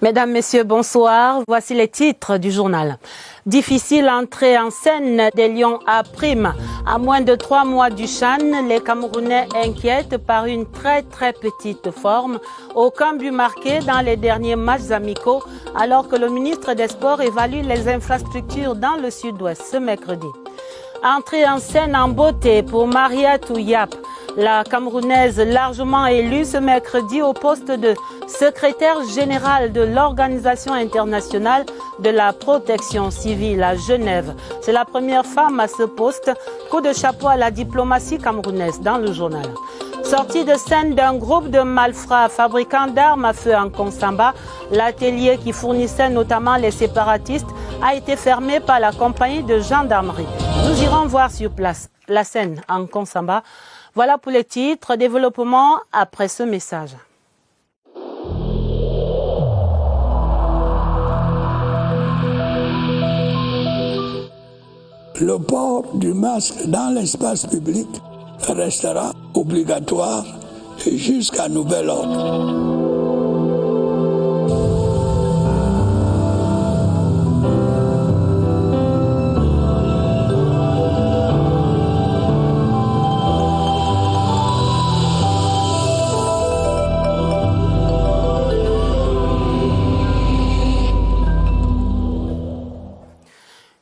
Mesdames, Messieurs, bonsoir. Voici les titres du journal. Difficile entrée en scène des Lions à prime. À moins de 3 mois du CHAN, les Camerounais inquiètent par une très petite forme. Aucun but marqué dans les derniers matchs amicaux, alors que le ministre des Sports évalue les infrastructures dans le sud-ouest ce mercredi. Entrée en scène en beauté pour Mariatou Yap. La Camerounaise largement élue ce mercredi au poste de secrétaire générale de l'Organisation internationale de la protection civile à Genève. C'est la première femme à ce poste. Coup de chapeau à la diplomatie camerounaise dans le journal. Sortie de scène d'un groupe de malfrats fabricants d'armes à feu en Konsamba, l'atelier qui fournissait notamment les séparatistes a été fermé par la compagnie de gendarmerie. Nous irons voir sur place la scène en Konsamba. Voilà pour les titres. Développement après ce message. Le port du masque dans l'espace public restera obligatoire jusqu'à nouvel ordre.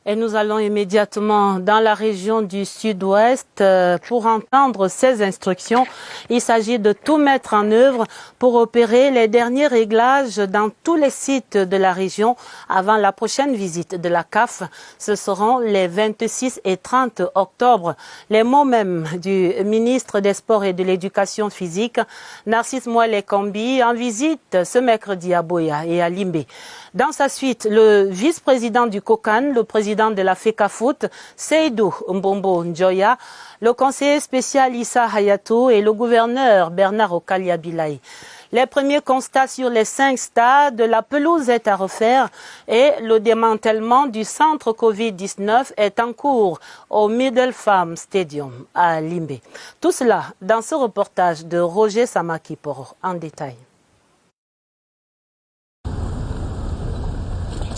Et nous allons immédiatement dans la région du sud-ouest pour entendre ces instructions. Il s'agit de tout mettre en œuvre pour opérer les derniers réglages dans tous les sites de la région avant la prochaine visite de la CAF. Ce seront les 26 et 30 octobre. Les mots mêmes du ministre des Sports et de l'Éducation physique, Narcisse Moelle Kombi, en visite ce mercredi à Boya et à Limbé. Dans sa suite, le vice-président du COCAN, le président de la FECAFOOT, Seydou Mbombo Njoya, le conseiller spécial Issa Hayatou et le gouverneur Bernard Okalia Bilaï. Les premiers constats sur les 5 stades, la pelouse est à refaire et le démantèlement du centre Covid-19 est en cours au Middle Farm Stadium à Limbé. Tout cela dans ce reportage de Roger Samaki pour en détail.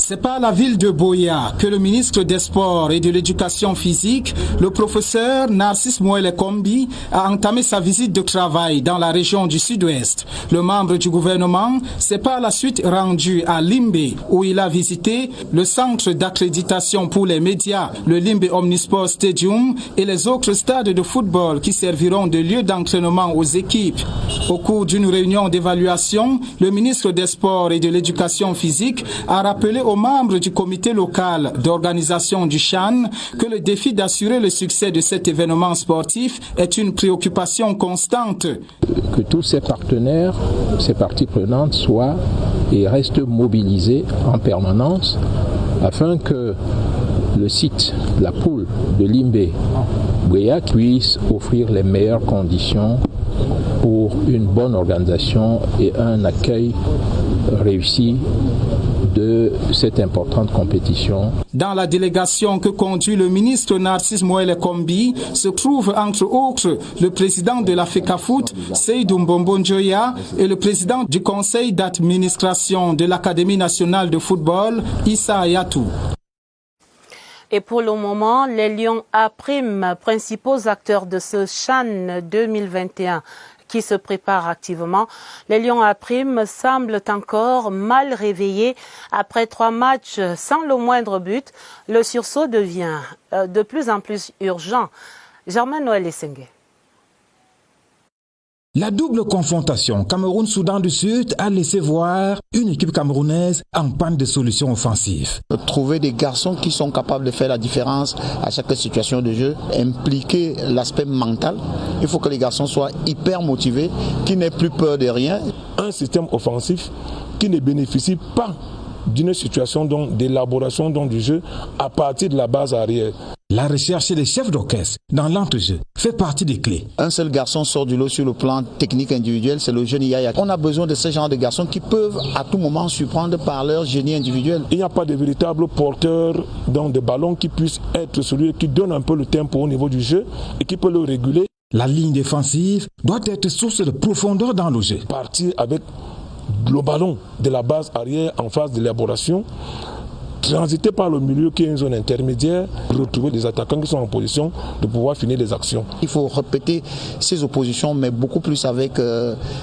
C'est par la ville de Boya que le ministre des Sports et de l'Éducation physique, le professeur Narcisse Moelle Kombi, a entamé sa visite de travail dans la région du sud-ouest. Le membre du gouvernement s'est par la suite rendu à Limbé, où il a visité le centre d'accréditation pour les médias, le Limbé Omnisport Stadium et les autres stades de football qui serviront de lieu d'entraînement aux équipes. Au cours d'une réunion d'évaluation, le ministre des Sports et de l'Éducation physique a rappelé aux membres du comité local d'organisation du CHAN que le défi d'assurer le succès de cet événement sportif est une préoccupation constante. Que tous ces partenaires, ces parties prenantes soient et restent mobilisés en permanence afin que le site, la poule de Limbé, Boya puisse offrir les meilleures conditions pour une bonne organisation et un accueil réussi de cette importante compétition. Dans la délégation que conduit le ministre Narcisse Moelle Kombi se trouve entre autres le président de la FECAFOOT, Seydou Mbombo Njoya, et le président du conseil d'administration de l'Académie nationale de football, Issa Hayatou. Et pour le moment, les Lions A prime, principaux acteurs de ce CHAN 2021 qui se prépare activement. Les Lions A prime semblent encore mal réveillés. Après 3 matchs sans le moindre but, le sursaut devient de plus en plus urgent. Germain Noël Essengue. La double confrontation Cameroun-Soudan du Sud a laissé voir une équipe camerounaise en panne de solutions offensives. Trouver des garçons qui sont capables de faire la différence à chaque situation de jeu, impliquer l'aspect mental. Il faut que les garçons soient hyper motivés, qu'ils n'aient plus peur de rien. Un système offensif qui ne bénéficie pas d'une situation d'élaboration du jeu à partir de la base arrière. La recherche des chefs d'orchestre dans l'entrejeu fait partie des clés. Un seul garçon sort du lot sur le plan technique individuel, c'est le jeune Yaya. On a besoin de ce genre de garçons qui peuvent à tout moment surprendre par leur génie individuel. Il n'y a pas de véritable porteur dans des ballons qui puisse être celui qui donne un peu le tempo au niveau du jeu et qui peut le réguler. La ligne défensive doit être source de profondeur dans le jeu. Partir avec le ballon de la base arrière en phase d'élaboration, transiter par le milieu qui est une zone intermédiaire, retrouver des attaquants qui sont en position de pouvoir finir des actions. Il faut répéter ces oppositions, mais beaucoup plus avec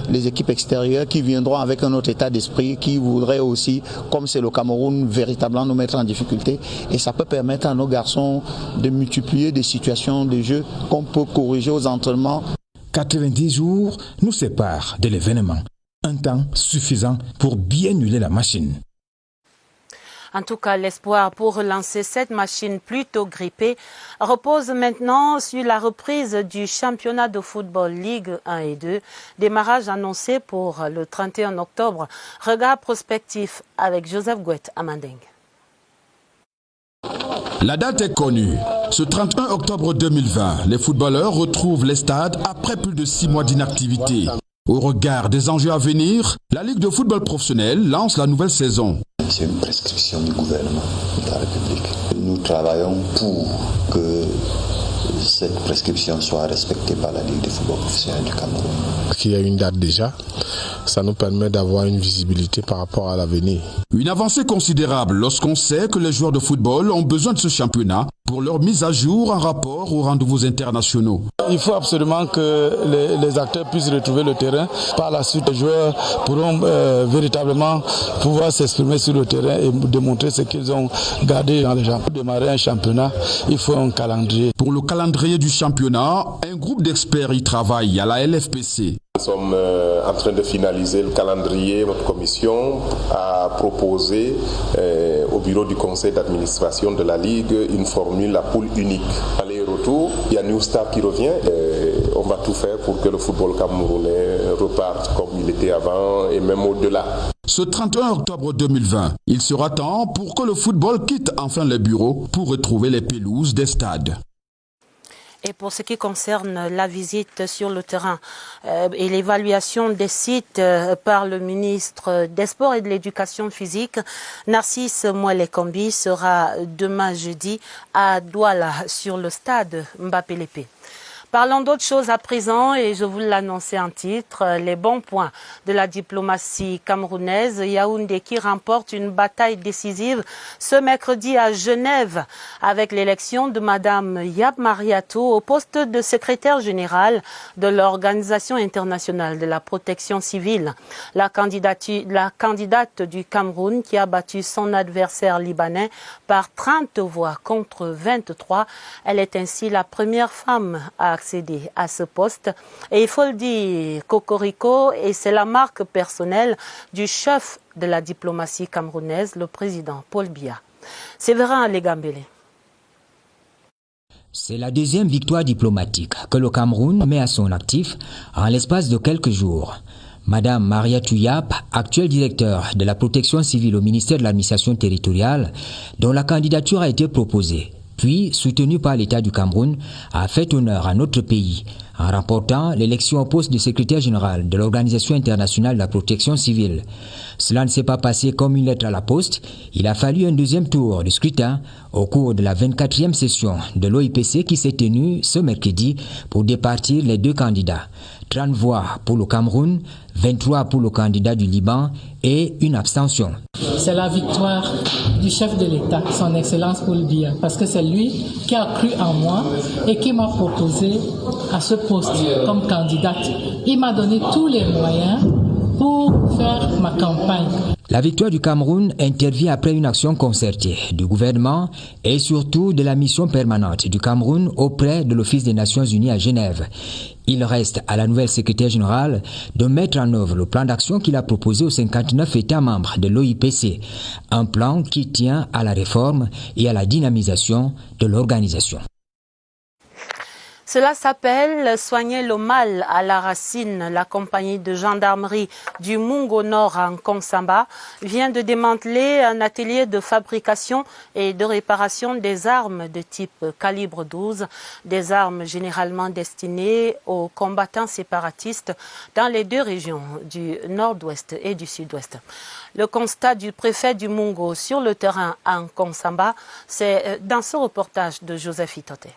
les équipes extérieures qui viendront avec un autre état d'esprit, qui voudraient aussi, comme c'est le Cameroun, véritablement nous mettre en difficulté. Et ça peut permettre à nos garçons de multiplier des situations de jeu qu'on peut corriger aux entraînements. 90 jours nous séparent de l'événement. Un temps suffisant pour bien huiler la machine. En tout cas, l'espoir pour relancer cette machine plutôt grippée repose maintenant sur la reprise du championnat de football Ligue 1 et 2, démarrage annoncé pour le 31 octobre. Regard prospectif avec Joseph Gouet à Manding. La date est connue. Ce 31 octobre 2020, les footballeurs retrouvent les stades après plus de 6 mois d'inactivité. Au regard des enjeux à venir, la Ligue de football professionnel lance la nouvelle saison. C'est une prescription du gouvernement de la République. Nous travaillons pour que cette prescription soit respectée par la Ligue de football professionnel du Cameroun. S'il y a une date déjà, ça nous permet d'avoir une visibilité par rapport à l'avenir. Une avancée considérable lorsqu'on sait que les joueurs de football ont besoin de ce championnat pour leur mise à jour en rapport aux rendez-vous internationaux. Il faut absolument que les acteurs puissent retrouver le terrain. Par la suite, les joueurs pourront véritablement pouvoir s'exprimer sur le terrain et démontrer ce qu'ils ont gardé dans les jambes. Pour démarrer un championnat, il faut un calendrier. Pour le calendrier du championnat, un groupe d'experts y travaille à la LFPC. Nous sommes en train de finaliser le calendrier. Notre commission a proposé au bureau du conseil d'administration de la Ligue une formule à poule unique. Aller-retour, il y a New Star qui revient. On va tout faire pour que le football camerounais reparte comme il était avant et même au-delà. Ce 31 octobre 2020, il sera temps pour que le football quitte enfin les bureaux pour retrouver les pelouses des stades. Et pour ce qui concerne la visite sur le terrain et l'évaluation des sites par le ministre des Sports et de l'Éducation physique, Narcisse Mouele-Kombi sera demain jeudi à Douala sur le stade Mbappé-Lépé. Parlons d'autres choses à présent et je vous l'annonçais en titre, les bons points de la diplomatie camerounaise. Yaoundé qui remporte une bataille décisive ce mercredi à Genève avec l'élection de Madame Yap Mariatou au poste de secrétaire générale de l'Organisation internationale de la protection civile. La candidate du Cameroun qui a battu son adversaire libanais par 30 voix contre 23. Elle est ainsi la première femme à accéder à ce poste. Et il faut le dire, Cocorico, et c'est la marque personnelle du chef de la diplomatie camerounaise, le président Paul Biya. Séverin Legambele. C'est la deuxième victoire diplomatique que le Cameroun met à son actif en l'espace de quelques jours. Madame Mariatou Yap, actuelle directeur de la protection civile au ministère de l'administration territoriale, dont la candidature a été proposée, puis soutenue par l'État du Cameroun, a fait honneur à notre pays en remportant l'élection au poste de secrétaire général de l'Organisation internationale de la protection civile. Cela ne s'est pas passé comme une lettre à la poste. Il a fallu un deuxième tour de scrutin au cours de la 24e session de l'OIPC qui s'est tenue ce mercredi pour départir les deux candidats. 30 voix pour le Cameroun, 23 pour le candidat du Liban et une abstention. C'est la victoire du chef de l'État, son Excellence Paul Biya, parce que c'est lui qui a cru en moi et qui m'a proposé à ce poste comme candidate. Il m'a donné tous les moyens pour faire ma campagne. La victoire du Cameroun intervient après une action concertée du gouvernement et surtout de la mission permanente du Cameroun auprès de l'Office des Nations Unies à Genève. Il reste à la nouvelle secrétaire générale de mettre en œuvre le plan d'action qu'il a proposé aux 59 États membres de l'OIPC, un plan qui tient à la réforme et à la dynamisation de l'organisation. Cela s'appelle soigner le mal à la racine. La compagnie de gendarmerie du Mungo Nord en Konsamba vient de démanteler un atelier de fabrication et de réparation des armes de type calibre 12, des armes généralement destinées aux combattants séparatistes dans les deux régions du nord-ouest et du sud-ouest. Le constat du préfet du Mungo sur le terrain en Konsamba, c'est dans ce reportage de Joseph Itote.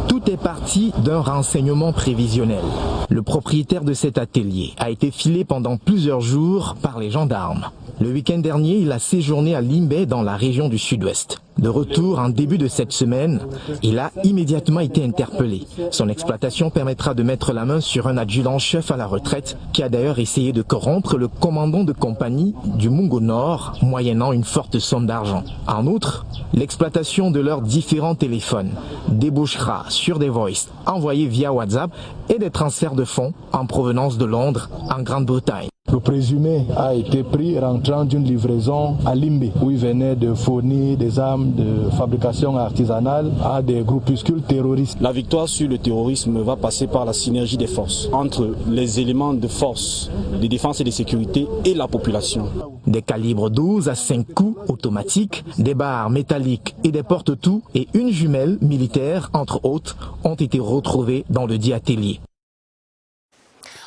Tout était parti d'un renseignement prévisionnel. Le propriétaire de cet atelier a été filé pendant plusieurs jours par les gendarmes. Le week-end dernier, il a séjourné à Limbé dans la région du Sud-Ouest. De retour en début de cette semaine, il a immédiatement été interpellé. Son exploitation permettra de mettre la main sur un adjudant-chef à la retraite qui a d'ailleurs essayé de corrompre le commandant de compagnie du Mungo Nord, moyennant une forte somme d'argent. En outre, l'exploitation de leurs différents téléphones débouchera sur des voices envoyés via WhatsApp et des transferts de fonds en provenance de Londres, en Grande-Bretagne. Le présumé a été pris rentrant d'une livraison à Limbé, où il venait de fournir des armes de fabrication artisanale à des groupuscules terroristes. La victoire sur le terrorisme va passer par la synergie des forces entre les éléments de force, de défense et de sécurité et la population. Des calibres 12 à 5 coups automatiques, des barres métalliques et des porte-tout et une jumelle militaire, entre autres, ont été retrouvés dans le dit atelier.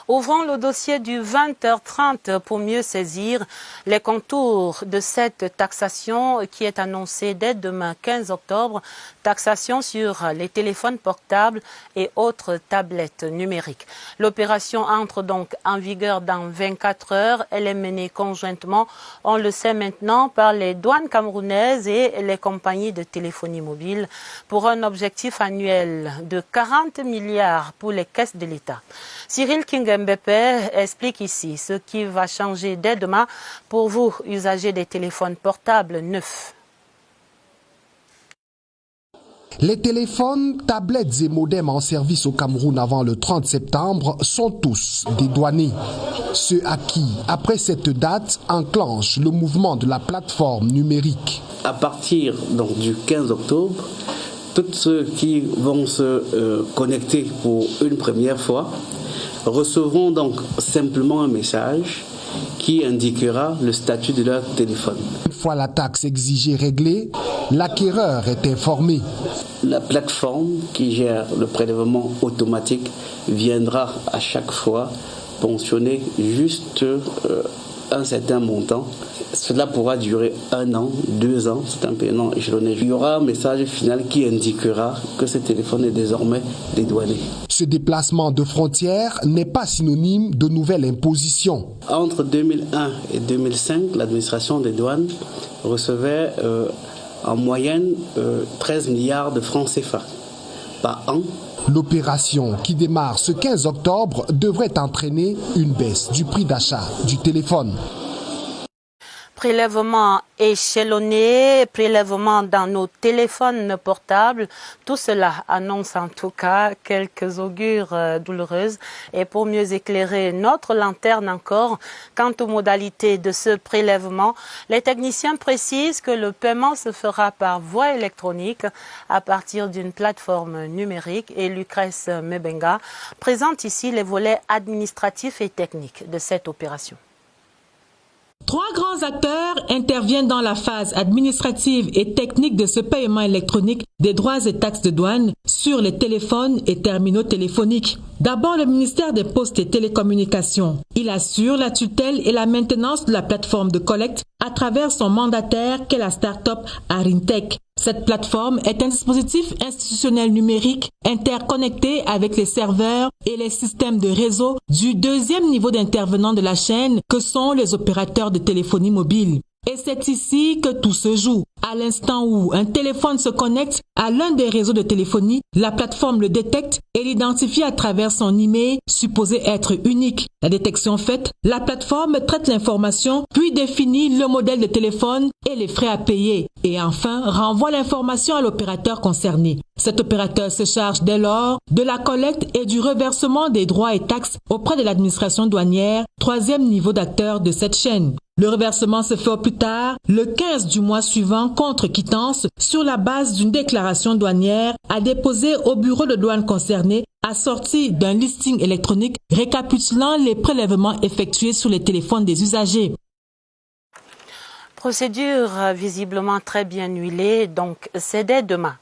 Ouvrons le dossier du 20h30 pour mieux saisir les contours de cette taxation qui est annoncée dès demain 15 octobre. Taxation sur les téléphones portables et autres tablettes numériques. L'opération entre donc en vigueur dans 24 heures. Elle est menée conjointement, on le sait maintenant, par les douanes camerounaises et les compagnies de téléphonie mobile pour un objectif annuel de 40 milliards pour les caisses de l'État. Cyril Kingembepe explique ici ce qui va changer dès demain pour vous, usagers des téléphones portables neufs. Les téléphones, tablettes et modems en service au Cameroun avant le 30 septembre sont tous dédouanés. Ceux à qui, après cette date, enclenche le mouvement de la plateforme numérique. À partir donc, du 15 octobre, tous ceux qui vont se connecter pour une première fois recevront donc simplement un message qui indiquera le statut de leur téléphone. Une fois la taxe exigée réglée, l'acquéreur est informé. La plateforme qui gère le prélèvement automatique viendra à chaque fois pensionner juste un certain montant. Cela pourra durer 1 an, 2 ans, c'est un paiement échelonné. Il y aura un message final qui indiquera que ce téléphone est désormais dédouané. Ce déplacement de frontières n'est pas synonyme de nouvelle imposition. Entre 2001 et 2005, l'administration des douanes recevait en moyenne 13 milliards de francs CFA par an. L'opération qui démarre ce 15 octobre devrait entraîner une baisse du prix d'achat du téléphone. Prélèvement échelonné, prélèvement dans nos téléphones portables, tout cela annonce en tout cas quelques augures douloureuses. Et pour mieux éclairer notre lanterne encore, quant aux modalités de ce prélèvement, les techniciens précisent que le paiement se fera par voie électronique à partir d'une plateforme numérique et Lucrèce Mebenga présente ici les volets administratifs et techniques de cette opération. 3 grands acteurs interviennent dans la phase administrative et technique de ce paiement électronique des droits et taxes de douane sur les téléphones et terminaux téléphoniques. D'abord, le ministère des Postes et Télécommunications. Il assure la tutelle et la maintenance de la plateforme de collecte à travers son mandataire qu'est la start-up Arintech. Cette plateforme est un dispositif institutionnel numérique interconnecté avec les serveurs et les systèmes de réseau du 2e niveau d'intervenants de la chaîne que sont les opérateurs de téléphonie mobile. Et c'est ici que tout se joue. À l'instant où un téléphone se connecte à l'un des réseaux de téléphonie, la plateforme le détecte et l'identifie à travers son email supposé être unique. La détection faite, la plateforme traite l'information, puis définit le modèle de téléphone et les frais à payer. Et enfin, renvoie l'information à l'opérateur concerné. Cet opérateur se charge dès lors de la collecte et du reversement des droits et taxes auprès de l'administration douanière, 3e niveau d'acteur de cette chaîne. Le reversement se fait au plus tard le 15 du mois suivant contre quittance sur la base d'une déclaration douanière à déposer au bureau de douane concerné assortie d'un listing électronique récapitulant les prélèvements effectués sur les téléphones des usagers. Procédure visiblement très bien huilée, donc c'est dès demain.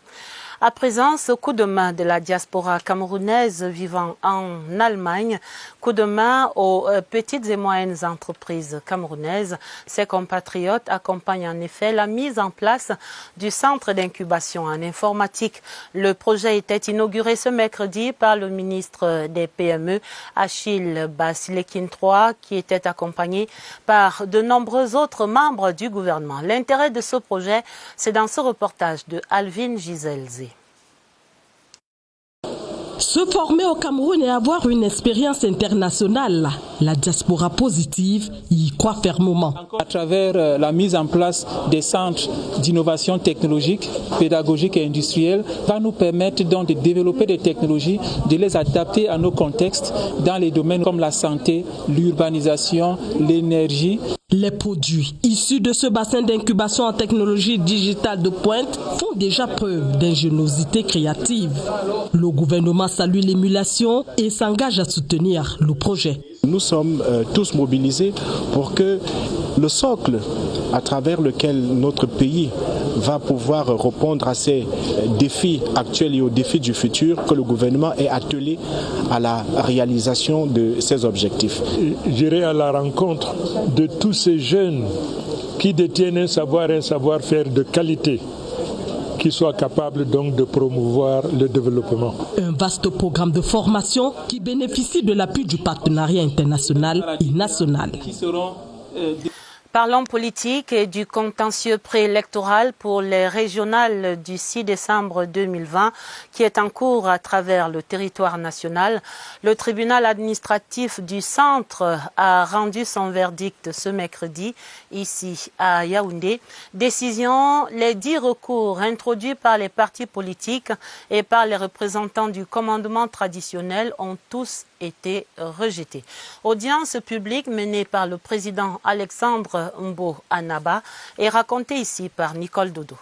À présent, ce coup de main de la diaspora camerounaise vivant en Allemagne, coup de main aux petites et moyennes entreprises camerounaises. Ses compatriotes accompagnent en effet la mise en place du centre d'incubation en informatique. Le projet était inauguré ce mercredi par le ministre des PME, Achille Basilekin III, qui était accompagné par de nombreux autres membres du gouvernement. L'intérêt de ce projet, c'est dans ce reportage de Alvin Giselze. Se former au Cameroun et avoir une expérience internationale, la diaspora positive y croit fermement. À travers la mise en place des centres d'innovation technologique, pédagogique et industrielle, va nous permettre donc de développer des technologies, de les adapter à nos contextes dans les domaines comme la santé, l'urbanisation, l'énergie. Les produits issus de ce bassin d'incubation en technologie digitale de pointe font déjà preuve d'ingéniosité créative. Le gouvernement salue l'émulation et s'engage à soutenir le projet. Nous sommes tous mobilisés pour que le socle à travers lequel notre pays va pouvoir répondre à ces défis actuels et aux défis du futur, que le gouvernement est attelé à la réalisation de ces objectifs. J'irai à la rencontre de tous ces jeunes qui détiennent un savoir-faire de qualité, qui soient capables donc de promouvoir le développement. Un vaste programme de formation qui bénéficie de l'appui du partenariat international et national. Parlons politique et du contentieux préélectoral pour les régionales du 6 décembre 2020 qui est en cours à travers le territoire national. Le tribunal administratif du centre a rendu son verdict ce mercredi ici à Yaoundé. Décision, les 10 recours introduits par les partis politiques et par les représentants du commandement traditionnel ont tous été rejetés. Audience publique menée par le président Alexandre Mbo Anaba est racontée ici par Nicole Dodo.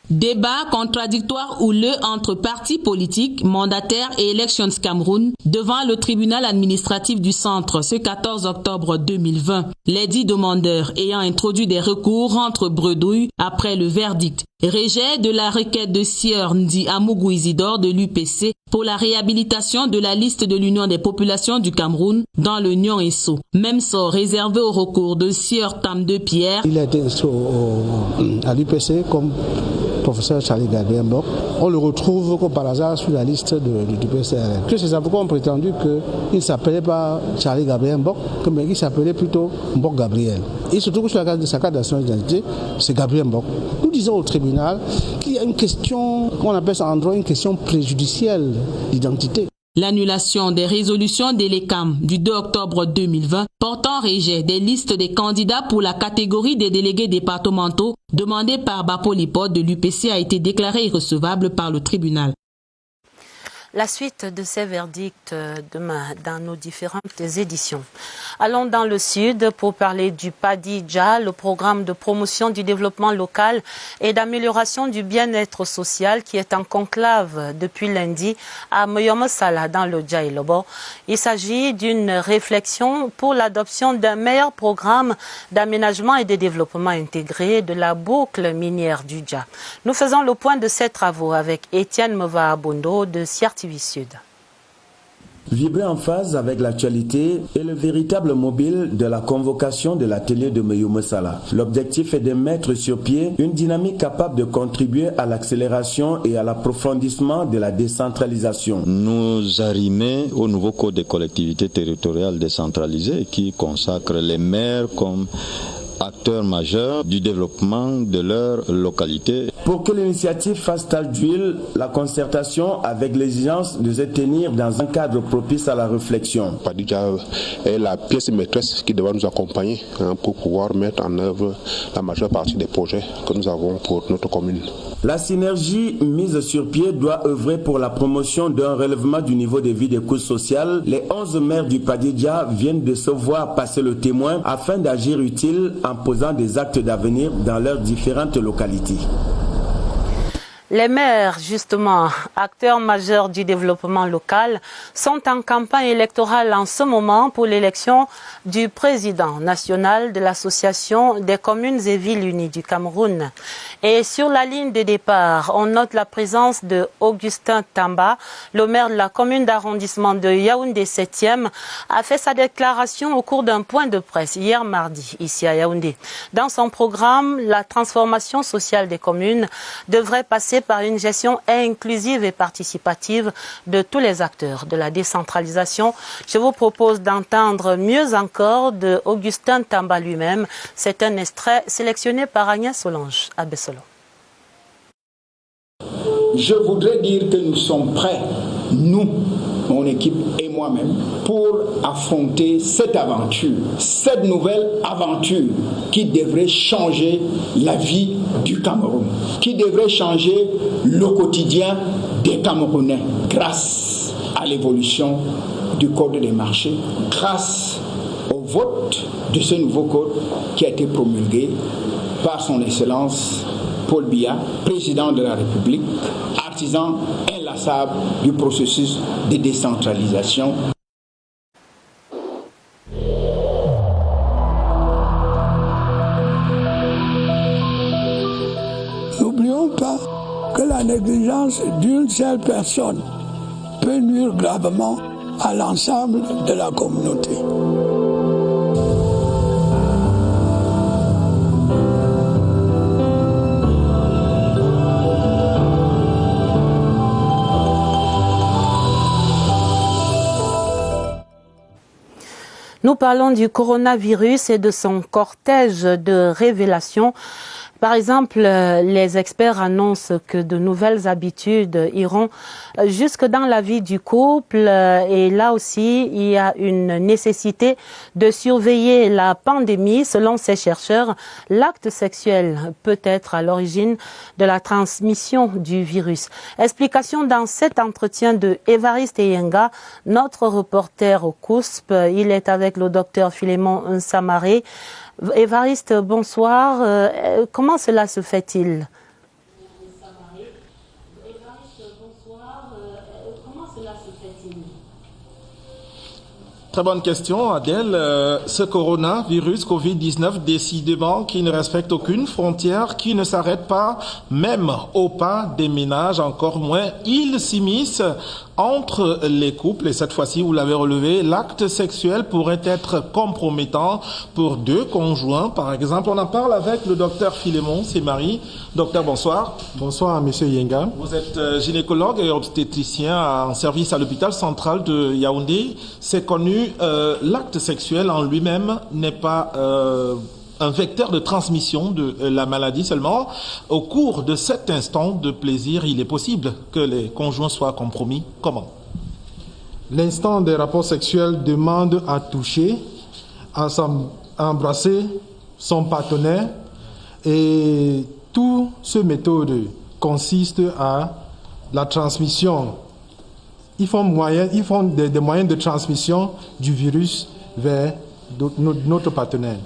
Débat contradictoire houleux entre partis politiques, mandataires et Elections Cameroun devant le tribunal administratif du centre ce 14 octobre 2020. Les 10 demandeurs ayant introduit des recours rentrent bredouille après le verdict. Rejet de la requête de Sieur Ndi Amougou Isidore de l'UPC pour la réhabilitation de la liste de l'Union des populations du Cameroun dans le Nyon Esso. Même sort réservé au recours de Sieur Tam de Pierre. Il a été inscrit à l'UPC comme professeur Charlie Gabriel Mbok. On le retrouve comme par hasard sur la liste du PCRL. Que ces avocats ont prétendu qu'il ne s'appelait pas Charlie Gabriel Mbok, mais qu'il s'appelait plutôt Mbok Gabriel. Et surtout que sur sa carte de nationalité, c'est Gabriel Mbok. Nous disons au tribunal qu'il y a une question, qu'on appelle ça en droit une question préjudicielle d'identité. L'annulation des résolutions des LECAM du 2 octobre 2020 portant rejet des listes des candidats pour la catégorie des délégués départementaux demandée par Bapolipod de l'UPC a été déclarée irrecevable par le tribunal. La suite de ces verdicts demain dans nos différentes éditions. Allons dans le sud pour parler du PADIJA, le programme de promotion du développement local et d'amélioration du bien-être social qui est en conclave depuis lundi à Moyomosala dans le Djaïlobo. Il s'agit d'une réflexion pour l'adoption d'un meilleur programme d'aménagement et de développement intégré de la boucle minière du Dja. Nous faisons le point de ces travaux avec Étienne Mova Abondo de CRTV Sud. Vibrer en phase avec l'actualité est le véritable mobile de la convocation de l'atelier de Moyomosala. L'objectif est de mettre sur pied une dynamique capable de contribuer à l'accélération et à l'approfondissement de la décentralisation. Nous arrimer au nouveau code des collectivités territoriales décentralisées qui consacre les maires comme acteurs majeurs du développement de leur localité. Pour que l'initiative fasse tache d'huile, la concertation avec l'exigence de se tenir dans un cadre propice à la réflexion. PADIJA est la pièce maîtresse qui devra nous accompagner pour pouvoir mettre en œuvre la majeure partie des projets que nous avons pour notre commune. La synergie mise sur pied doit œuvrer pour la promotion d'un relèvement du niveau de vie des couches sociales. Les 11 maires du PADIJA viennent de se voir passer le témoin afin d'agir utile en posant des actes d'avenir dans leurs différentes localités. Les maires, justement, acteurs majeurs du développement local, sont en campagne électorale en ce moment pour l'élection du président national de l'Association des communes et villes unies du Cameroun. Et sur la ligne de départ, on note la présence de Augustin Tamba, le maire de la commune d'arrondissement de Yaoundé 7e, a fait sa déclaration au cours d'un point de presse hier mardi, ici à Yaoundé. Dans son programme, la transformation sociale des communes devrait passer par une gestion inclusive et participative de tous les acteurs de la décentralisation. Je vous propose d'entendre mieux encore de Augustin Tamba lui-même. C'est un extrait sélectionné par Agnès Solange à Bessolo. Je voudrais dire que nous sommes prêts, nous, mon équipe et moi-même, pour affronter cette aventure, cette nouvelle aventure qui devrait changer la vie du Cameroun, qui devrait changer le quotidien des Camerounais grâce à l'évolution du Code des marchés, grâce au vote de ce nouveau code qui a été promulgué par son Excellence Paul Biya, président de la République, artisan inlassable du processus de décentralisation. N'oublions pas que la négligence d'une seule personne peut nuire gravement à l'ensemble de la communauté. Nous parlons du coronavirus et de son cortège de révélations. Par exemple, les experts annoncent que de nouvelles habitudes iront jusque dans la vie du couple. Et là aussi, il y a une nécessité de surveiller la pandémie. Selon ces chercheurs, l'acte sexuel peut être à l'origine de la transmission du virus. Explication dans cet entretien de Évariste Eyenga, notre reporter au COUSP. Il est avec le docteur Philémon Nsamaré. Évariste, bonsoir. Comment cela se fait-il? Très bonne question, Adèle. Ce coronavirus Covid-19, décidément, qui ne respecte aucune frontière, qui ne s'arrête pas, même au pas des ménages, encore moins, il s'immisce entre les couples. Et cette fois-ci, vous l'avez relevé, l'acte sexuel pourrait être compromettant pour deux conjoints. Par exemple, on en parle avec le docteur Philémon Nsamaré. Docteur, bonsoir. Bonsoir, monsieur Yenga. Vous êtes gynécologue et obstétricien en service à l'hôpital central de Yaoundé. C'est connu. L'acte sexuel en lui-même n'est pas un vecteur de transmission de la maladie seulement. Au cours de cet instant de plaisir, il est possible que les conjoints soient compromis. Comment? L'instant des rapports sexuels demande à toucher, à embrasser son partenaire, et toute cette méthode consiste à la transmission. Ils font des moyens de transmission du virus vers notre partenaire.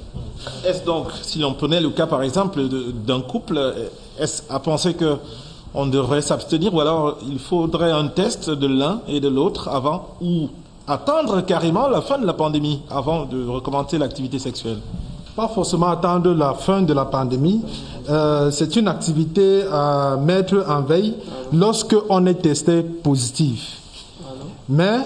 Est-ce donc, si l'on prenait le cas par exemple d'un couple, est-ce à penser qu'on devrait s'abstenir ou alors il faudrait un test de l'un et de l'autre avant ou attendre carrément la fin de la pandémie avant de recommencer l'activité sexuelle? Pas forcément attendre la fin de la pandémie. C'est une activité à mettre en veille lorsque on est testé positif. Mais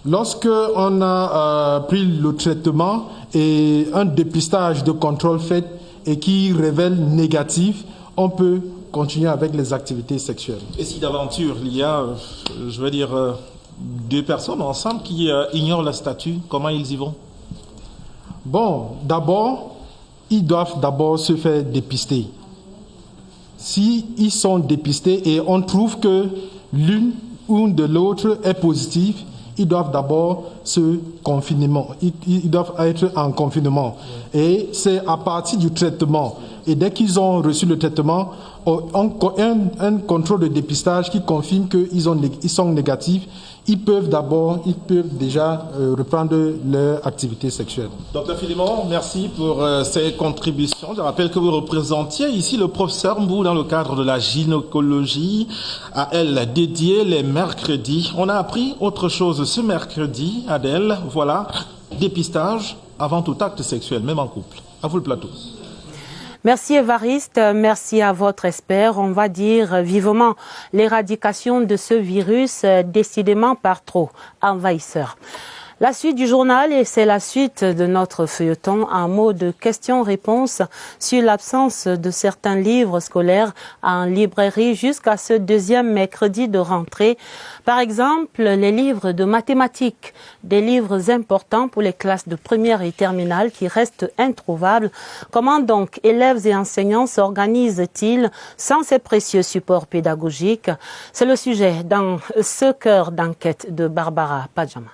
lorsque on a pris le traitement et un dépistage de contrôle fait et qui révèle négatif, on peut continuer avec les activités sexuelles. Et si d'aventure il y a, deux personnes ensemble qui ignorent le statut, comment ils y vont? Bon, d'abord, ils doivent d'abord se faire dépister. Si ils sont dépistés et on trouve que l'une ou de l'autre est positif, ils doivent d'abord ils doivent être en confinement. Et c'est à partir du traitement. Et dès qu'ils ont reçu le traitement, un contrôle de dépistage qui confirme qu'ils sont négatifs, ils peuvent déjà reprendre leur activité sexuelle. Docteur Philémon, merci pour ces contributions. Je rappelle que vous représentiez ici le professeur Mbou dans le cadre de la gynécologie, à elle dédiée les mercredis. On a appris autre chose ce mercredi, Adèle. Voilà, dépistage avant tout acte sexuel, même en couple. À vous le plateau. Merci Évariste, merci à votre expert. On va dire vivement l'éradication de ce virus décidément par trop envahisseur. La suite du journal, et c'est la suite de notre feuilleton, un mot de questions-réponses sur l'absence de certains livres scolaires en librairie jusqu'à ce deuxième mercredi de rentrée. Par exemple, les livres de mathématiques, des livres importants pour les classes de première et terminale qui restent introuvables. Comment donc élèves et enseignants s'organisent-ils sans ces précieux supports pédagogiques? C'est le sujet dans ce cœur d'enquête de Barbara Padjama.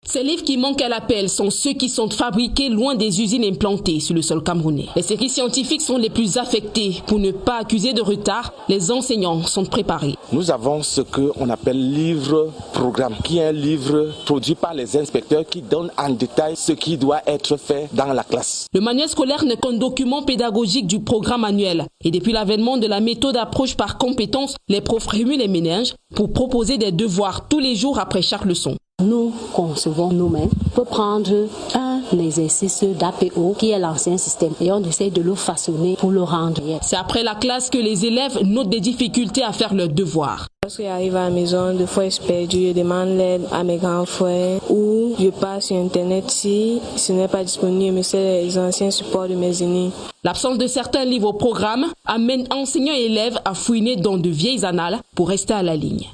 Ces livres qui manquent à l'appel sont ceux qui sont fabriqués loin des usines implantées sur le sol camerounais. Les séries scientifiques sont les plus affectées. Pour ne pas accuser de retard, les enseignants sont préparés. Nous avons ce qu'on appelle livre-programme, qui est un livre produit par les inspecteurs qui donne en détail ce qui doit être fait dans la classe. Le manuel scolaire n'est qu'un document pédagogique du programme annuel. Et depuis l'avènement de la méthode d'approche par compétences, les profs remuent les méninges pour proposer des devoirs tous les jours après chaque leçon. Nous concevons nous-mêmes pour prendre un exercice d'APO qui est l'ancien système et on essaie de le façonner pour le rendre. C'est après la classe que les élèves notent des difficultés à faire leurs devoirs. Lorsque j'arrive à la maison, des fois je suis perdu, je demande l'aide à mes grands frères ou je passe sur Internet si ce n'est pas disponible, c'est les anciens supports de mes aînés. L'absence de certains livres au programme amène enseignants et élèves à fouiner dans de vieilles annales pour rester à la ligne.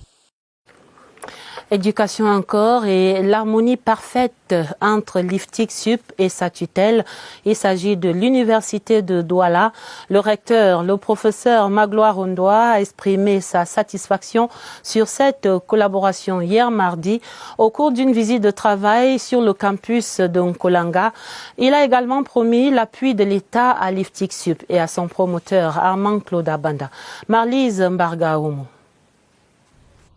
Éducation encore et l'harmonie parfaite entre l'IFTIC Sup et sa tutelle. Il s'agit de l'université de Douala. Le recteur, le professeur Magloire Ondoa, a exprimé sa satisfaction sur cette collaboration hier mardi au cours d'une visite de travail sur le campus de Nkolanga. Il a également promis l'appui de l'État à l'IFTIC Sup et à son promoteur Armand Claude Abanda. Marlise Mbarga Omo.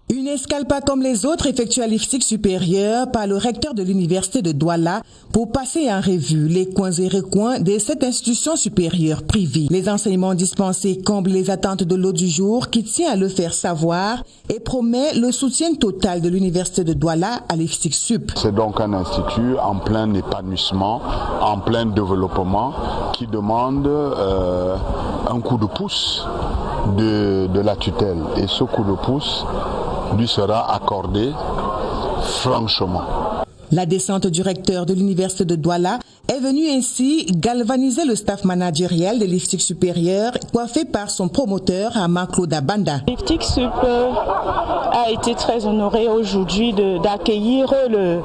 Une escale pas comme les autres effectuée à l'IFTIC supérieur par le recteur de l'université de Douala pour passer en revue les coins et recoins de cette institution supérieure privée. Les enseignements dispensés comblent les attentes de l'eau du jour qui tient à le faire savoir et promet le soutien total de l'université de Douala à l'IFTIC Sup. C'est donc un institut en plein épanouissement, en plein développement qui demande un coup de pouce de la tutelle. Et ce coup de pouce lui sera accordé franchement. La descente du recteur de l'université de Douala est venue ainsi galvaniser le staff managériel de l'IFTIC supérieur, coiffé par son promoteur Armand Claude Abanda. L'IFTIC Sup a été très honoré aujourd'hui d'accueillir le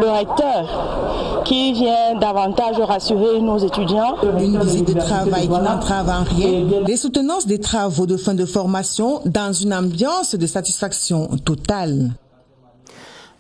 recteur qui vient davantage rassurer nos étudiants. Une visite de travail qui n'entrave en rien les soutenances des travaux de fin de formation dans une ambiance de satisfaction totale.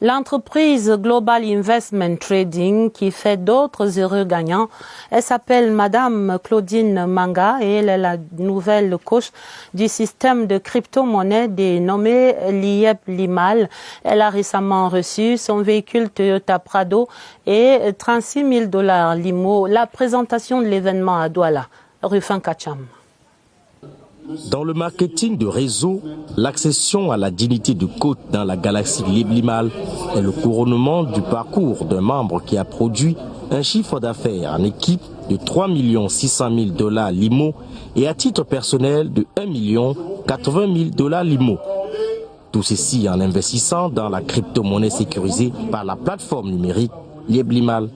L'entreprise Global Investment Trading qui fait d'autres heureux gagnants, elle s'appelle Madame Claudine Manga et elle est la nouvelle coach du système de crypto-monnaie dénommé Lieb Limal. Elle a récemment reçu son véhicule Toyota Prado et $36 000 limo. La présentation de l'événement à Douala, Rufin Kacham. Dans le marketing de réseau, l'accession à la dignité de coach dans la galaxie Lieb-Limal est le couronnement du parcours d'un membre qui a produit un chiffre d'affaires en équipe de $3 600 000 limo et à titre personnel de $1 080 000 limo. Tout ceci en investissant dans la crypto-monnaie sécurisée par la plateforme numérique Lieb-Limal.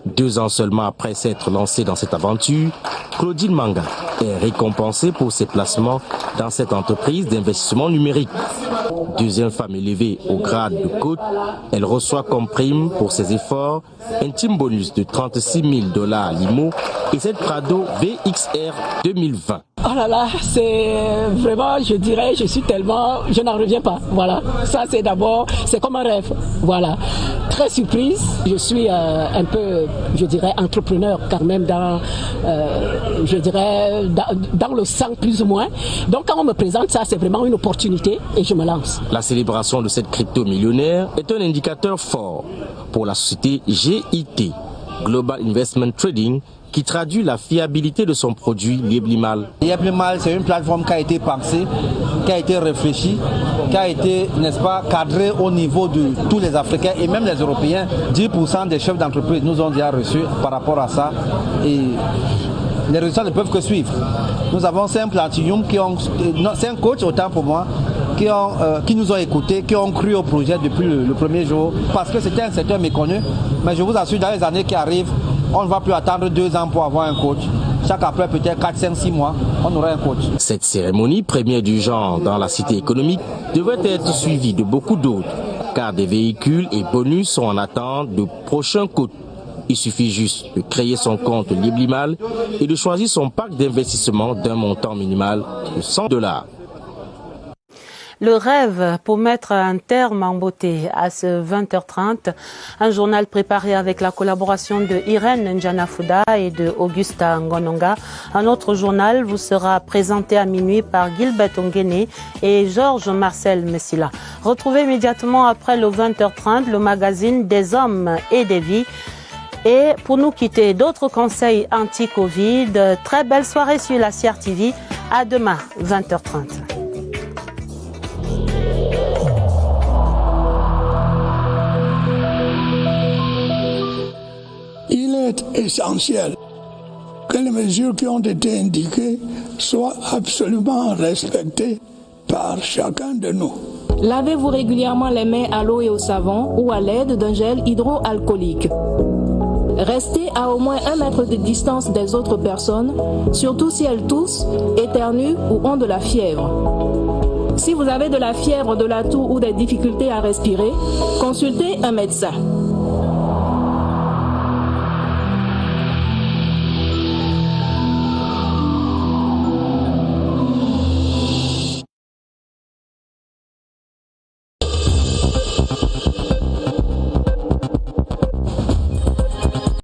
2 ans seulement après s'être lancé dans cette aventure, Claudine Manga est récompensée pour ses placements dans cette entreprise d'investissement numérique. Deuxième femme élevée au grade de coach, elle reçoit comme prime pour ses efforts un team bonus de $36 000 limo et cette Prado VXR 2020. Oh là là, c'est vraiment, je dirais, je n'en reviens pas. Voilà, ça c'est d'abord, c'est comme un rêve. Voilà, très surprise. Je suis un peu, je dirais, entrepreneur quand même dans le sang plus ou moins. Donc quand on me présente ça, c'est vraiment une opportunité et je me lance. La célébration de cette crypto-millionnaire est un indicateur fort pour la société GIT, Global Investment Trading, qui traduit la fiabilité de son produit Lieblimal. Lieblimal, c'est une plateforme qui a été pensée, qui a été réfléchie, qui a été, n'est-ce pas, cadrée au niveau de tous les Africains et même les Européens. 10% des chefs d'entreprise nous ont déjà reçus par rapport à ça et les résultats ne peuvent que suivre. Nous avons 5 Platinum qui ont, 5 coachs autant pour moi, qui nous ont écoutés, qui ont cru au projet depuis le premier jour, parce que c'était un secteur méconnu. Mais je vous assure, dans les années qui arrivent, on ne va plus attendre 2 ans pour avoir un coach. Chaque après peut-être 4, 5, 6 mois, on aura un coach. Cette cérémonie, première du genre dans la cité économique, devrait être suivie de beaucoup d'autres, car des véhicules et bonus sont en attente de prochains coachs. Il suffit juste de créer son compte Lieblimal et de choisir son pack d'investissement d'un montant minimal de $100. Le rêve pour mettre un terme en beauté à ce 20h30. Un journal préparé avec la collaboration de Irène Njanafuda et de Augusta Ngononga. Un autre journal vous sera présenté à minuit par Gilbert Ongene et Georges Marcel Messila. Retrouvez immédiatement après le 20h30 le magazine des hommes et des vies. Et pour nous quitter, d'autres conseils anti-Covid. Très belle soirée sur la CRTV. À demain, 20h30. Il est essentiel que les mesures qui ont été indiquées soient absolument respectées par chacun de nous. Lavez-vous régulièrement les mains à l'eau et au savon ou à l'aide d'un gel hydroalcoolique. Restez à au moins 1 mètre de distance des autres personnes, surtout si elles toussent, éternuent ou ont de la fièvre. Si vous avez de la fièvre, de la toux ou des difficultés à respirer, consultez un médecin.